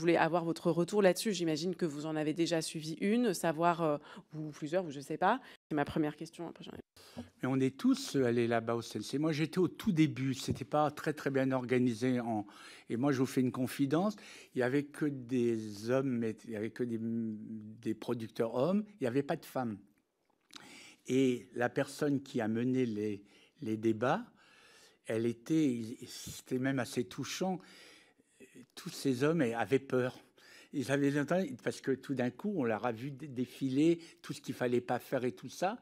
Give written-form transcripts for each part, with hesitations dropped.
voulais avoir votre retour là-dessus. J'imagine que vous en avez déjà suivi une, savoir, ou plusieurs, ou je ne sais pas. C'est ma première question. Après, j'en ai... Mais on est tous allés là-bas au CNC. Moi, j'étais au tout début. C'était pas très très bien organisé. Et moi, je vous fais une confidence. Il y avait que des hommes, mais il y avait que des producteurs hommes. Il n'y avait pas de femmes. Et la personne qui a mené les débats, c'était même assez touchant. Tous ces hommes avaient peur. Ils avaient parce que tout d'un coup, on leur a vu défiler tout ce qu'il fallait pas faire et tout ça.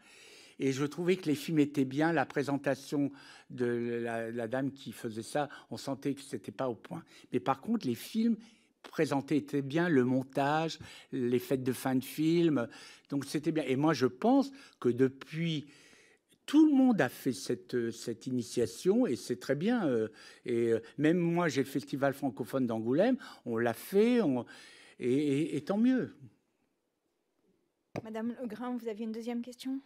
Et je trouvais que les films étaient bien. La présentation de la dame qui faisait ça, on sentait que c'était pas au point. Mais par contre, les films présentés étaient bien, le montage, les fêtes de fin de film. Donc c'était bien. Et moi, je pense que depuis, tout le monde a fait cette initiation et c'est très bien. Même moi, j'ai le Festival francophone d'Angoulême, on l'a fait, et tant mieux. Madame Legrain, vous aviez une deuxième question?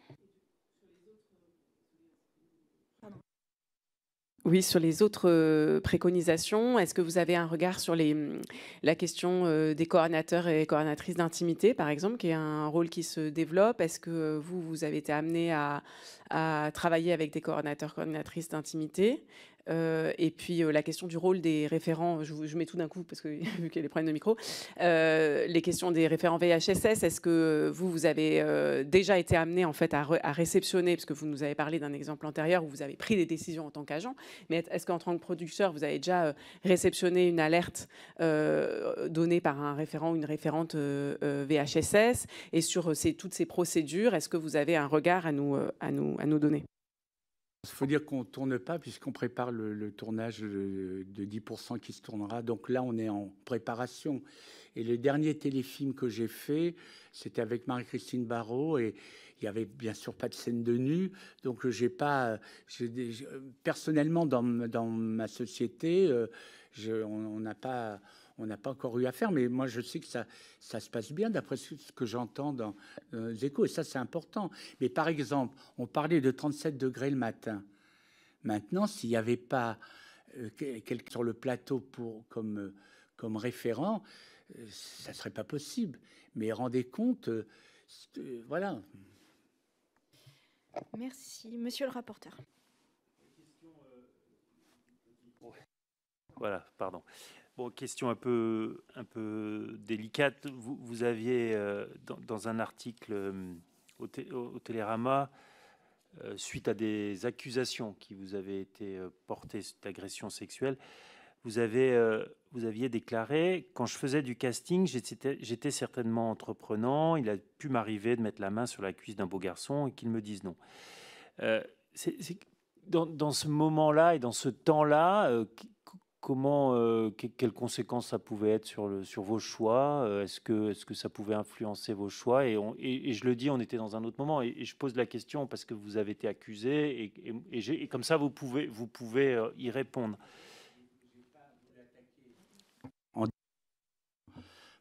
Oui, sur les autres préconisations, est-ce que vous avez un regard sur la question des coordinateurs et coordinatrices d'intimité, par exemple, qui est un rôle qui se développe? Est-ce que vous avez été amené à travailler avec des coordinateurs, coordinatrices d'intimité? Et puis la question du rôle des référents, je mets tout d'un coup parce que vu qu'il y a des problèmes de micro, les questions des référents VHSS, est-ce que vous avez déjà été amené en fait à réceptionner, parce que vous nous avez parlé d'un exemple antérieur où vous avez pris des décisions en tant qu'agent, mais est-ce qu'en tant que producteur, vous avez déjà réceptionné une alerte donnée par un référent ou une référente VHSS? Et sur toutes ces procédures, est-ce que vous avez un regard à nous donner? Il faut dire qu'on ne tourne pas puisqu'on prépare le tournage de 10% qui se tournera. Donc là, on est en préparation. Et le dernier téléfilm que j'ai fait, c'était avec Marie-Christine Barrault et il n'y avait bien sûr pas de scène de nu. Donc personnellement, dans ma société, on n'a pas encore eu à faire, mais moi je sais que ça se passe bien d'après ce que j'entends dans les échos, et ça c'est important. Mais par exemple, on parlait de 37 degrés le matin. Maintenant, s'il n'y avait pas quelqu'un sur le plateau comme référent, ça ne serait pas possible. Mais rendez compte, voilà. Merci. Monsieur le rapporteur. Voilà, pardon. Bon, question un peu délicate. Vous aviez, dans un article au Télérama, suite à des accusations qui vous avaient été portées d'agression sexuelle, vous aviez déclaré: quand je faisais du casting, j'étais certainement entreprenant. Il a pu m'arriver de mettre la main sur la cuisse d'un beau garçon et qu'il me dise non. Dans ce moment-là et dans ce temps-là, quelles conséquences ça pouvait être sur vos choix? Est-ce que ça pouvait influencer vos choix? Et je le dis, on était dans un autre moment, et je pose la question parce que vous avez été accusé, et comme ça, vous pouvez y répondre.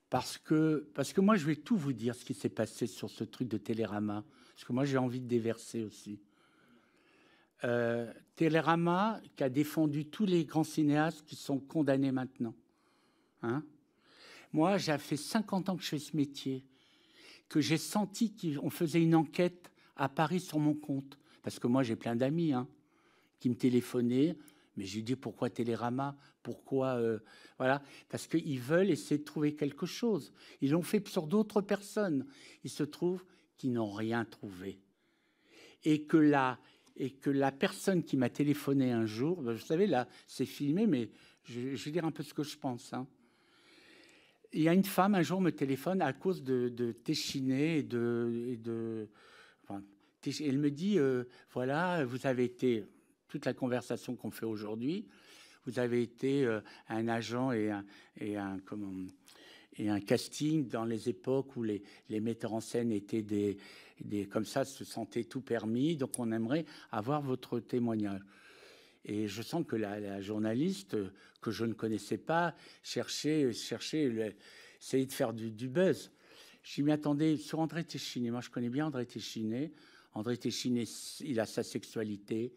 Parce que moi, je vais tout vous dire ce qui s'est passé sur ce truc de Télérama. Parce que moi, j'ai envie de déverser aussi. Télérama qui a défendu tous les grands cinéastes qui sont condamnés maintenant. Hein? Moi, j'ai fait 50 ans que je fais ce métier, que j'ai senti qu'on faisait une enquête à Paris sur mon compte. Parce que moi, j'ai plein d'amis qui me téléphonaient. Mais j'ai dit, pourquoi Télérama? Pourquoi voilà, parce qu'ils veulent essayer de trouver quelque chose. Ils l'ont fait sur d'autres personnes. Il se trouve qu'ils n'ont rien trouvé. Et que la personne qui m'a téléphoné un jour, vous savez, là, c'est filmé, mais je vais dire un peu ce que je pense. Il y a une femme, un jour, me téléphone à cause de Téchiné enfin, elle me dit, voilà, vous avez été, toute la conversation qu'on fait aujourd'hui, vous avez été un agent et un casting dans les époques où les metteurs en scène étaient comme ça, se sentaient tout permis. Donc, on aimerait avoir votre témoignage. Et je sens que la journaliste, que je ne connaissais pas, cherchait essayait de faire du buzz. Je m'y attendais sur André Téchiné. Moi, je connais bien André Téchiné. André Téchiné, il a sa sexualité.